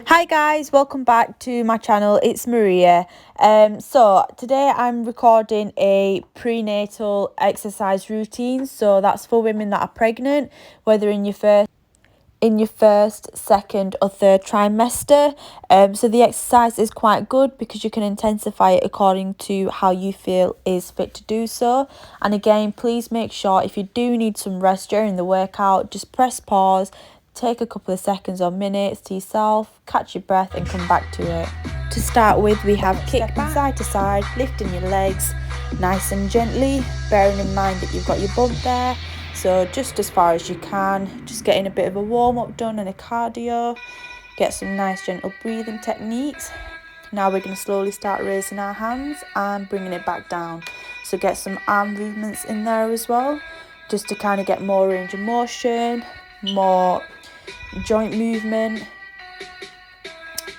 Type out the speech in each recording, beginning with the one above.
Hi guys, welcome back to my channel. It's Maria. So today I'm recording a prenatal exercise routine. So that's for women that are pregnant, whether in your first, second or third trimester. So the exercise is quite good because you can intensify it according to how you feel is fit to do so. And again, please make sure if you do need some rest during the workout, just press pause, take a couple of seconds or minutes to yourself, catch your breath and come back to it. To start with, we have kick side to side, lifting your legs nice and gently, bearing in mind that you've got your bump there. So just as far as you can, just getting a bit of a warm-up done and a cardio. Get some nice gentle breathing techniques. Now we're going to slowly start raising our hands and bringing it back down. So get some arm movements in there as well, just to kind of get more range of motion, more joint movement.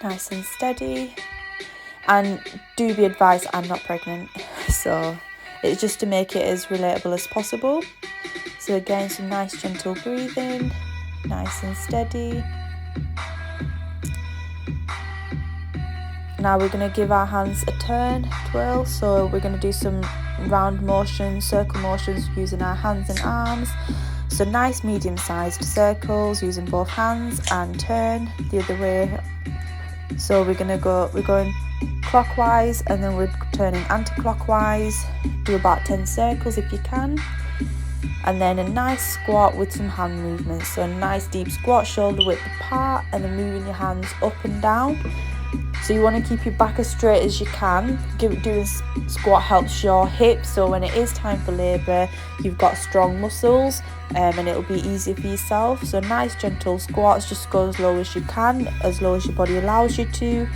Nice and steady. And do be advised, I'm not pregnant, so it's just to make it as relatable as possible. So again, some nice gentle breathing, nice and steady. Now we're going to give our hands a turn, twirl. So we're going to do some round motions, circle motions using our hands and arms. So nice medium-sized circles using both hands and turn the other way. So we're going clockwise and then we're turning anti-clockwise. Do about 10 circles if you can. And then a nice squat with some hand movements. So a nice deep squat, shoulder width apart, and then moving your hands up and down. So you want to keep your back as straight as you can. Doing squat helps your hips, so when it is time for labour, you've got strong muscles and it'll be easier for yourself. So nice gentle squats, just go as low as you can, as low as your body allows you to.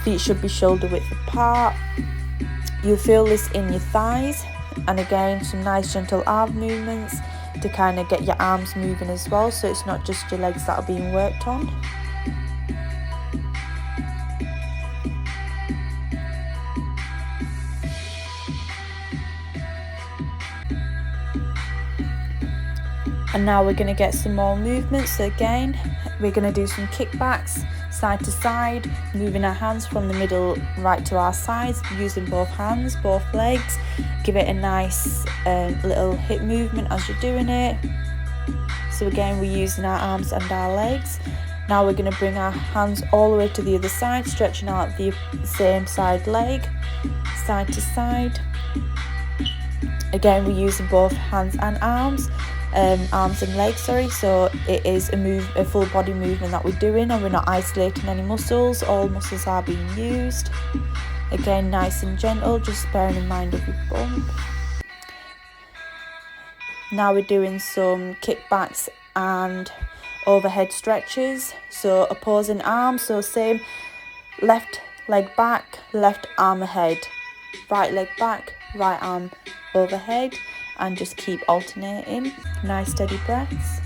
Feet should be shoulder width apart. You'll feel this in your thighs. And again, some nice gentle arm movements to kind of get your arms moving as well, so it's not just your legs that are being worked on. And now we're going to get some more movements. So again, we're going to do some kickbacks, side to side, moving our hands from the middle right to our sides, using both hands, both legs. Give it a nice little hip movement as you're doing it. So again, we're using our arms and our legs. Now we're going to bring our hands all the way to the other side, stretching out the same side leg, side to side. Again, we're using both hands and arms. Arms and legs, so it is a full body movement that we're doing, and we're not isolating any muscles. All muscles are being used. Again, nice and gentle, just bearing in mind of your bump. Now we're doing some kickbacks and overhead stretches, so opposing arms. So same, left leg back, left arm ahead, right leg back, right arm overhead, and just keep alternating. Nice steady breaths.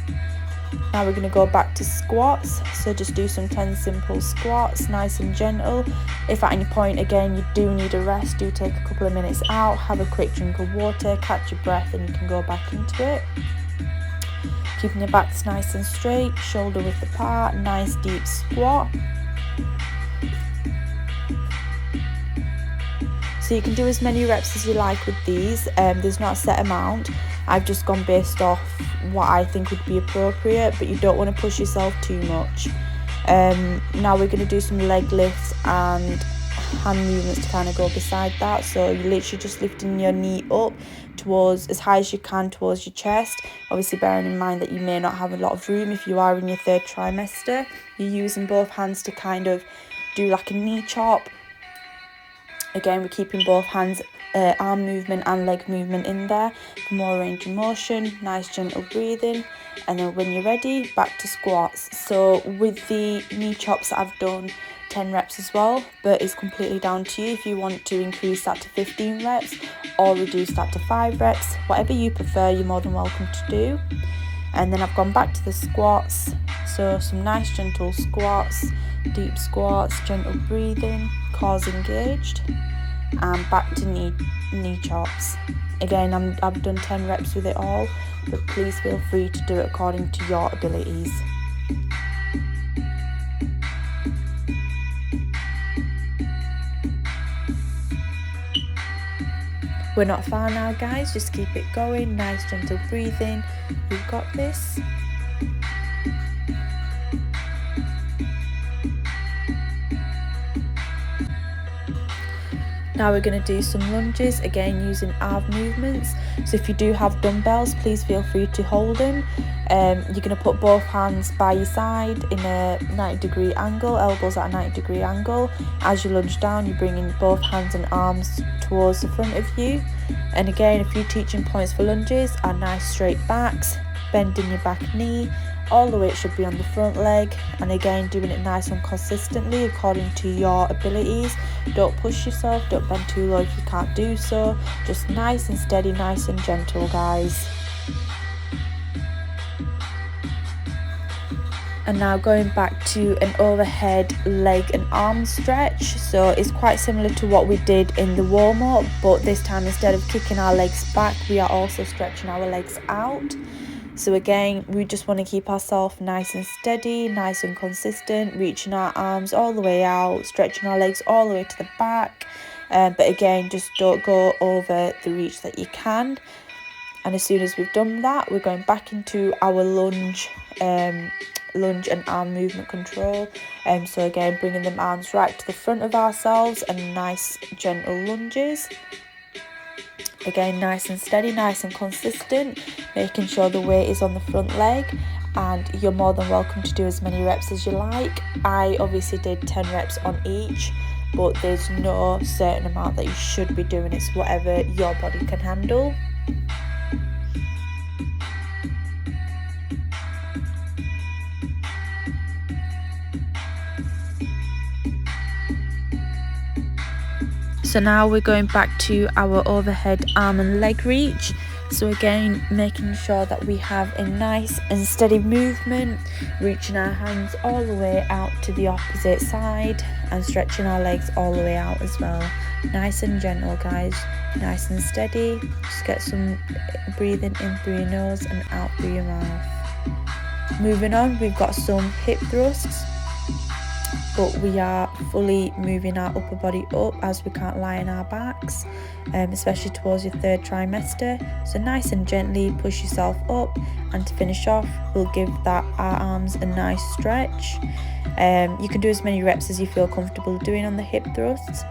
Now we're going to go back to squats, so just do some 10 simple squats, nice and gentle. If at any point again you do need a rest, do take a couple of minutes out, have a quick drink of water, catch your breath, and you can go back into it. Keeping your backs nice and straight, shoulder width apart, nice deep squat. So you can do as many reps as you like with these. There's not a set amount. I've just gone based off what I think would be appropriate, but you don't want to push yourself too much. Now we're going to do some leg lifts and hand movements to kind of go beside that. So you're literally just lifting your knee up towards as high as you can towards your chest. Obviously bearing in mind that you may not have a lot of room if you are in your third trimester. You're using both hands to kind of do like a knee chop. Again, we're keeping both hands, arm movement and leg movement in there for more range of motion. Nice gentle breathing, and then when you're ready, back to squats. So with the knee chops, I've done 10 reps as well, but it's completely down to you if you want to increase that to 15 reps or reduce that to 5 reps. Whatever you prefer, you're more than welcome to do. And then I've gone back to the squats, so some nice gentle squats, deep squats, gentle breathing, cores engaged, and back to knee chops. Again, I've done 10 reps with it all, but please feel free to do it according to your abilities. We're not far now, guys, just keep it going, nice gentle breathing, you've got this. Now we're going to do some lunges, again using arm movements. So if you do have dumbbells, please feel free to hold them. You're going to put both hands by your side in a 90-degree angle, elbows at a 90-degree angle. As you lunge down, you're bringing both hands and arms towards the front of you. And again, a few teaching points for lunges are nice straight backs, bending your back knee, all the weight should be on the front leg, and again doing it nice and consistently according to your abilities. Don't push yourself, don't bend too low if you can't do so, just nice and steady, nice and gentle, guys. And now going back to an overhead leg and arm stretch. So it's quite similar to what we did in the warm-up, but this time instead of kicking our legs back, we are also stretching our legs out. So again, we just want to keep ourselves nice and steady, nice and consistent, reaching our arms all the way out, stretching our legs all the way to the back. But again, just don't go over the reach that you can. And as soon as we've done that, we're going back into our lunge and arm movement control. So again, bringing them arms right to the front of ourselves and nice gentle lunges. Again, nice and steady, nice and consistent, making sure the weight is on the front leg, and you're more than welcome to do as many reps as you like. I obviously did 10 reps on each, but there's no certain amount that you should be doing. It's whatever your body can handle. So now we're going back to our overhead arm and leg reach. So again, making sure that we have a nice and steady movement, reaching our hands all the way out to the opposite side and stretching our legs all the way out as well. Nice and gentle, guys, nice and steady. Just get some breathing in through your nose and out through your mouth. Moving on, we've got some hip thrusts, but we are fully moving our upper body up as we can't lie on our backs, especially towards your third trimester. So nice and gently push yourself up, and to finish off, we'll give our arms a nice stretch. You can do as many reps as you feel comfortable doing on the hip thrusts.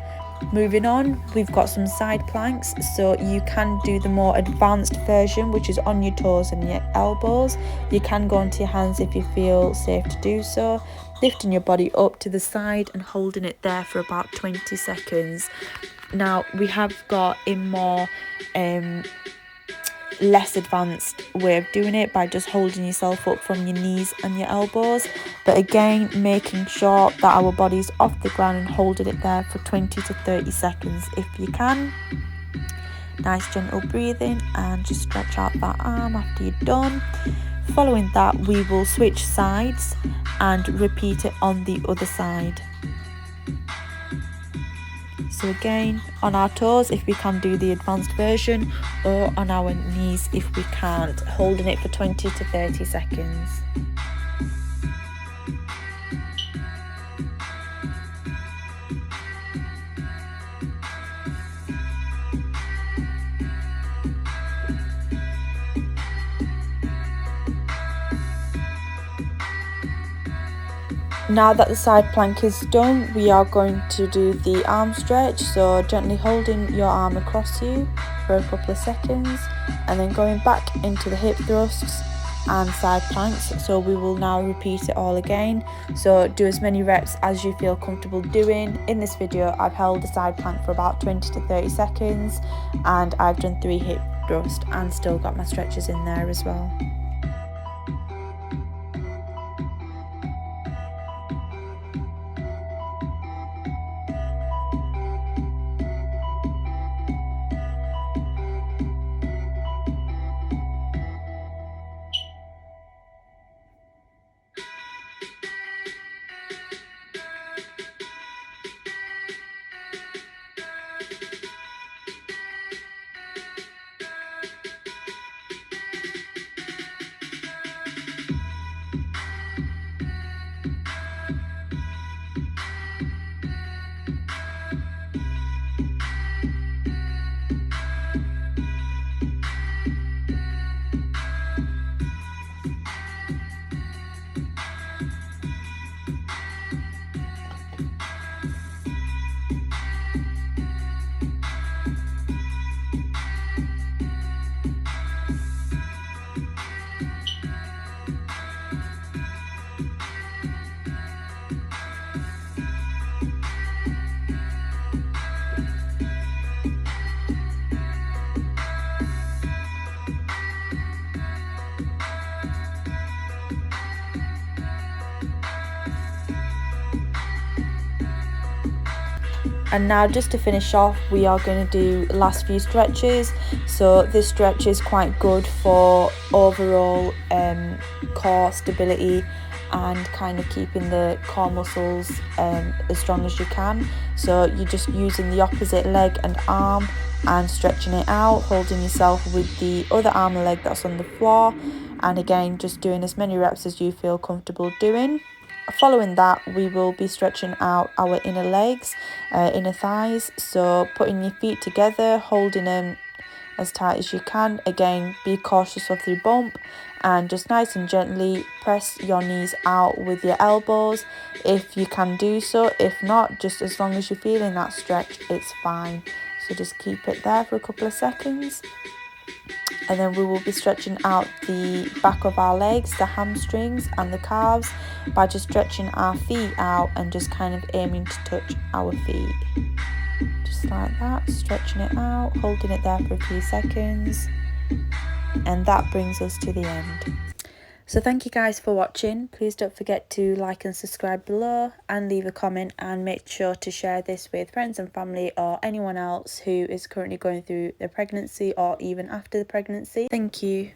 Moving on, we've got some side planks, so you can do the more advanced version, which is on your toes and your elbows. You can go onto your hands if you feel safe to do so, lifting your body up to the side and holding it there for about 20 seconds. Now we have got a more less advanced way of doing it by just holding yourself up from your knees and your elbows, but again making sure that our body's off the ground and holding it there for 20 to 30 seconds if you can. Nice gentle breathing, and just stretch out that arm after you're done. Following that, we will switch sides and repeat it on the other side. So again, on our toes if we can do the advanced version, or on our knees if we can't, holding it for 20 to 30 seconds. Now that the side plank is done, we are going to do the arm stretch, so gently holding your arm across you for a couple of seconds, and then going back into the hip thrusts and side planks. So we will now repeat it all again, so do as many reps as you feel comfortable doing. In this video I've held the side plank for about 20 to 30 seconds, and I've done 3 hip thrusts and still got my stretches in there as well. And now just to finish off, we are going to do last few stretches. So this stretch is quite good for overall core stability and kind of keeping the core muscles as strong as you can. So you're just using the opposite leg and arm and stretching it out, holding yourself with the other arm and leg that's on the floor, and again just doing as many reps as you feel comfortable doing. Following that, we will be stretching out our inner legs, inner thighs. So putting your feet together, holding them as tight as you can. Again, be cautious of the bump and just nice and gently press your knees out with your elbows if you can do so. If not, just as long as you're feeling that stretch, it's fine. So just keep it there for a couple of seconds. And then we will be stretching out the back of our legs, the hamstrings and the calves, by just stretching our feet out and just kind of aiming to touch our feet. Just like that, stretching it out, holding it there for a few seconds. And that brings us to the end. So thank you guys for watching. Please don't forget to like and subscribe below and leave a comment, and make sure to share this with friends and family or anyone else who is currently going through the pregnancy or even after the pregnancy. Thank you.